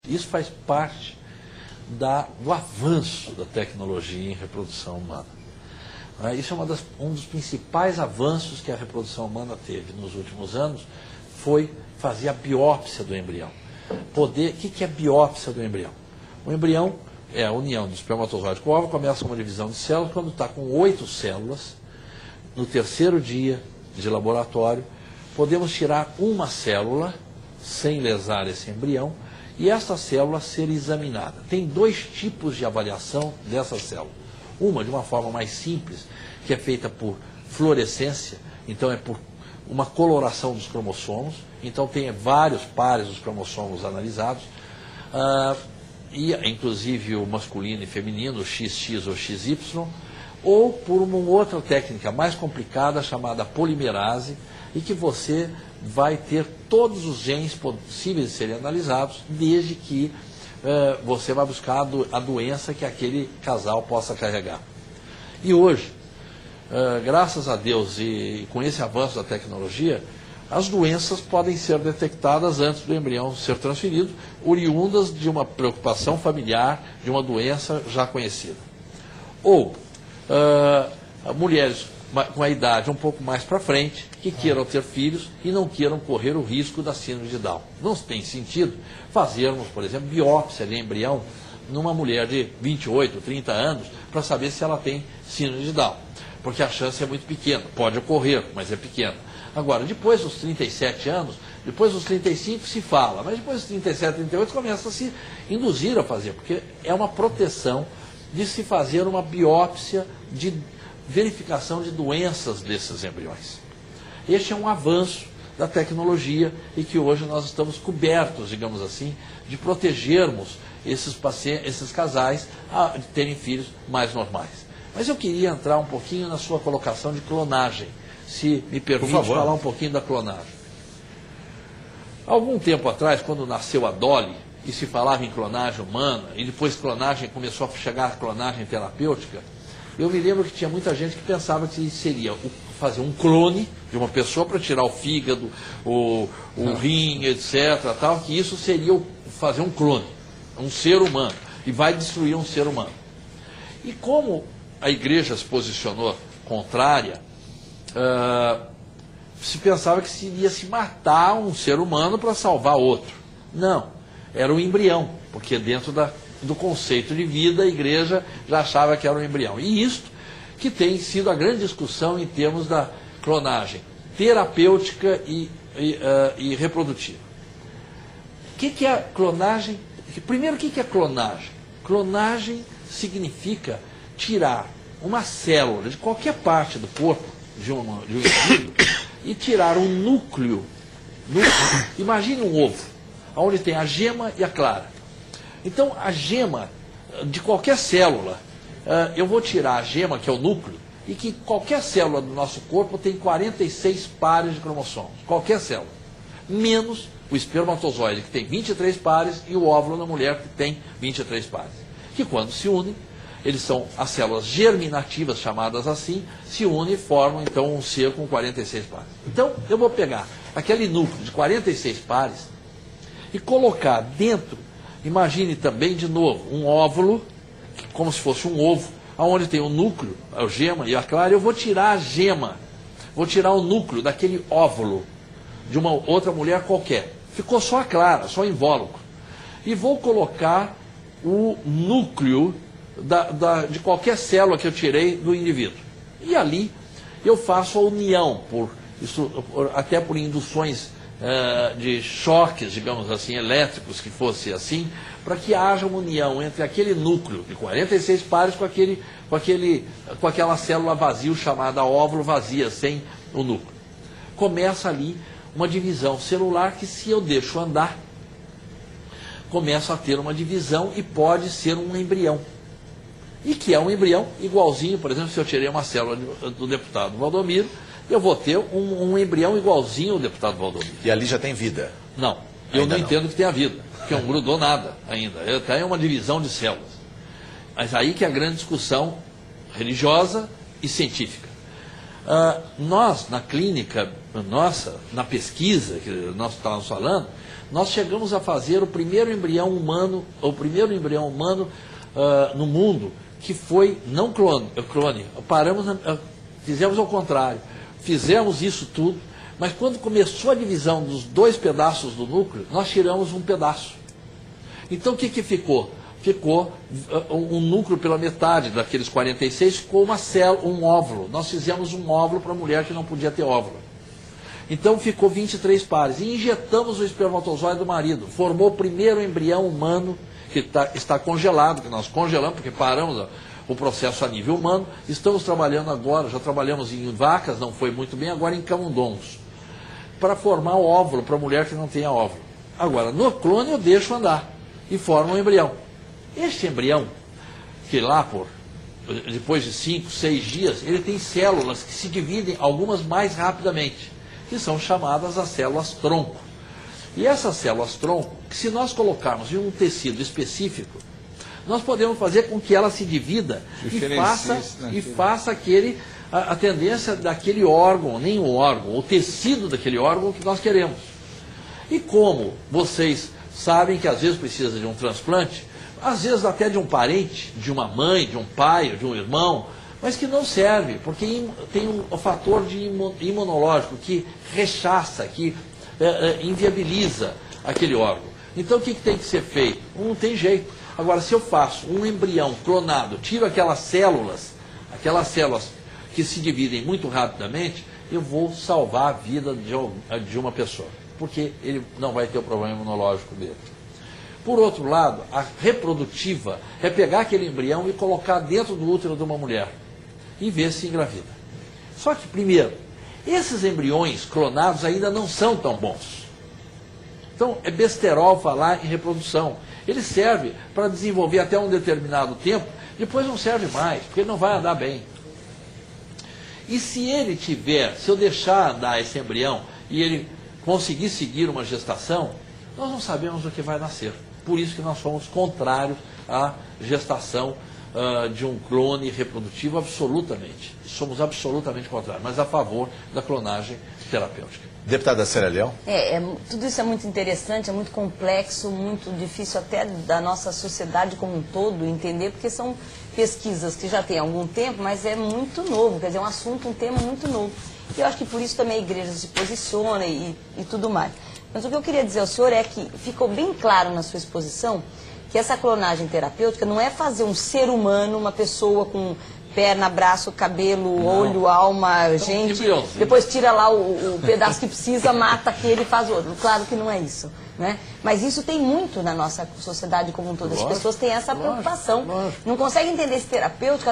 Isso faz parte do avanço da tecnologia em reprodução humana. Isso é um dos principais avanços que a reprodução humana teve nos últimos anos, foi fazer a biópsia do embrião. O que é a biópsia do embrião? O embrião é a união do espermatozoide com o óvulo, começa com uma divisão de células, quando está com 8 células, no terceiro dia de laboratório, podemos tirar uma célula, sem lesar esse embrião, e essa célula ser examinada. Tem 2 tipos de avaliação dessa célula. Uma, de uma forma mais simples, que é feita por fluorescência, então é por uma coloração dos cromossomos, então tem vários pares dos cromossomos analisados, e inclusive o masculino e feminino, XX ou XY, ou por uma outra técnica mais complicada chamada polimerase, e que você vai ter todos os genes possíveis de serem analisados, desde que você vai buscar a doença que aquele casal possa carregar. E hoje, graças a Deus e com esse avanço da tecnologia, as doenças podem ser detectadas antes do embrião ser transferido, oriundas de uma preocupação familiar, de uma doença já conhecida. Ou mulheres com a idade um pouco mais para frente, que queiram ter filhos e não queiram correr o risco da síndrome de Down. Não tem sentido fazermos, por exemplo, biópsia de embrião numa mulher de 28, 30 anos, para saber se ela tem síndrome de Down. Porque a chance é muito pequena. Pode ocorrer, mas é pequena. Agora, depois dos 37 anos, depois dos 35 se fala, mas depois dos 37, 38 começa a se induzir a fazer, porque é uma proteção de se fazer uma biópsia de verificação de doenças desses embriões. Este é um avanço da tecnologia e que hoje nós estamos cobertos, digamos assim, de protegermos esses casais de terem filhos mais normais. Mas eu queria entrar um pouquinho na sua colocação de clonagem, se me permite falar um pouquinho da clonagem. Algum tempo atrás, quando nasceu a Dolly, e se falava em clonagem humana, e depois começou a chegar a clonagem terapêutica, eu me lembro que tinha muita gente que pensava que seria fazer um clone de uma pessoa para tirar o fígado, o rim, etc., tal, que isso seria fazer um clone, um ser humano, e vai destruir um ser humano. E como a igreja se posicionou contrária, se pensava que iria se matar um ser humano para salvar outro. Não, era um embrião, porque dentro do conceito de vida a igreja já achava que era um embrião. E isto que tem sido a grande discussão em termos da clonagem terapêutica e reprodutiva. O que é a clonagem? Primeiro, o que é clonagem? Clonagem significa tirar uma célula de qualquer parte do corpo de um indivíduo e tirar um núcleo. Imagine um ovo, onde tem a gema e a clara. Então, a gema de qualquer célula, eu vou tirar a gema, que é o núcleo, e que qualquer célula do nosso corpo tem 46 pares de cromossomos. Qualquer célula. Menos o espermatozoide, que tem 23 pares, e o óvulo na mulher, que tem 23 pares. Que quando se unem, eles são as células germinativas, chamadas assim, se unem e formam então um ser com 46 pares. Então, eu vou pegar aquele núcleo de 46 pares e colocar dentro, imagine também de novo, um óvulo, como se fosse um ovo, onde tem o núcleo, a gema e a clara. Eu vou tirar a gema, vou tirar o núcleo daquele óvulo de uma outra mulher qualquer. Ficou só a clara, só o invólucro. E vou colocar o núcleo de qualquer célula que eu tirei do indivíduo. E ali eu faço a união, até por induções de choques, digamos assim, elétricos, que fosse assim, para que haja uma união entre aquele núcleo de 46 pares com aquela célula vazia, chamada óvulo vazia, sem o núcleo. Começa ali uma divisão celular que, se eu deixo andar, começa a ter uma divisão e pode ser um embrião. E que é um embrião igualzinho, por exemplo, se eu tirei uma célula do deputado Valdomiro, eu vou ter um embrião igualzinho ao deputado Valdomiro. E ali já tem vida? Não, eu não entendo que tenha vida, porque não grudou nada ainda. Até é uma divisão de células. Mas aí que é a grande discussão religiosa e científica. Nós, na clínica nossa, na pesquisa que nós estávamos falando, nós chegamos a fazer o primeiro embrião humano no mundo, que foi não clone. Fizemos ao contrário. Fizemos isso tudo, mas quando começou a divisão dos 2 pedaços do núcleo, nós tiramos um pedaço. Então o que ficou? Ficou um núcleo pela metade daqueles 46, ficou uma célula, um óvulo. Nós fizemos um óvulo para a mulher que não podia ter óvulo. Então ficou 23 pares. E injetamos o espermatozoide do marido. Formou o primeiro embrião humano que está congelado, que nós congelamos, porque paramos o processo a nível humano. Estamos trabalhando agora, já trabalhamos em vacas, não foi muito bem, agora em camundongos, para formar o óvulo para a mulher que não tenha óvulo. Agora, no clone eu deixo andar e formo um embrião. Este embrião, que lá depois de 5, 6 dias, ele tem células que se dividem, algumas mais rapidamente, que são chamadas as células tronco. E essas células tronco, que se nós colocarmos em um tecido específico, nós podemos fazer com que ela se divida e faça a tendência daquele órgão, nem o órgão, o tecido daquele órgão que nós queremos. E como vocês sabem que às vezes precisa de um transplante, às vezes até de um parente, de uma mãe, de um pai, de um irmão, mas que não serve, porque tem um fator imunológico que rechaça, que inviabiliza aquele órgão. Então o que tem que ser feito? Não tem jeito. Agora, se eu faço um embrião clonado, tiro aquelas células que se dividem muito rapidamente, eu vou salvar a vida de uma pessoa, porque ele não vai ter o problema imunológico dele. Por outro lado, a reprodutiva é pegar aquele embrião e colocar dentro do útero de uma mulher e ver se engravida. Só que, primeiro, esses embriões clonados ainda não são tão bons. Então, é besterol falar em reprodução. Ele serve para desenvolver até um determinado tempo, depois não serve mais, porque ele não vai andar bem. E se eu deixar andar esse embrião e ele conseguir seguir uma gestação, nós não sabemos o que vai nascer. Por isso que nós somos contrários à gestação de um clone reprodutivo, absolutamente. Somos absolutamente contrários, mas a favor da clonagem terapêutica. Deputada Célia Leão? Tudo isso é muito interessante, é muito complexo, muito difícil até da nossa sociedade como um todo entender, porque são pesquisas que já têm algum tempo, mas é muito novo, quer dizer, é um assunto, um tema muito novo. E eu acho que por isso também a igreja se posiciona e tudo mais. Mas o que eu queria dizer ao senhor é que ficou bem claro na sua exposição que essa clonagem terapêutica não é fazer um ser humano, uma pessoa com perna, braço, cabelo, olho, alma, gente, depois tira lá o pedaço que precisa, mata aquele e faz o outro. Claro que não é isso, né? Mas isso tem muito na nossa sociedade como um todo. As pessoas têm essa preocupação. Não conseguem entender esse terapêutico,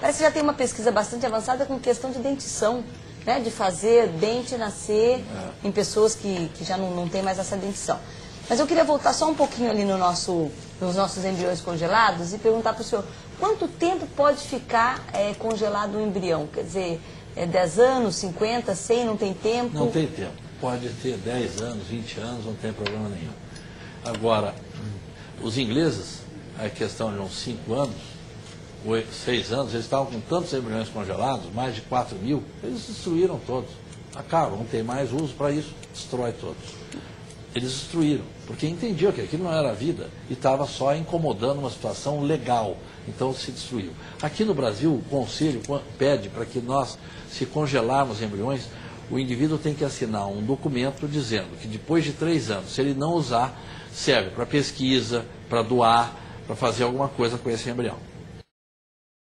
parece que já tem uma pesquisa bastante avançada com questão de dentição, né? De fazer dente nascer em pessoas que já não tem mais essa dentição. Mas eu queria voltar só um pouquinho ali nos nossos embriões congelados e perguntar para o senhor, quanto tempo pode ficar congelado um embrião? Quer dizer, 10 anos, 50, 100, não tem tempo? Não tem tempo. Pode ter 10 anos, 20 anos, não tem problema nenhum. Agora, os ingleses, a questão de uns 5 anos, 6 anos, eles estavam com tantos embriões congelados, mais de 4.000, eles destruíram todos. Acabam, não tem mais uso para isso, destrói todos. Eles destruíram, porque entendiam que aquilo não era vida e estava só incomodando uma situação legal, então se destruiu. Aqui no Brasil, o Conselho pede para que nós, se congelarmos embriões, o indivíduo tem que assinar um documento dizendo que depois de 3 anos, se ele não usar, serve para pesquisa, para doar, para fazer alguma coisa com esse embrião.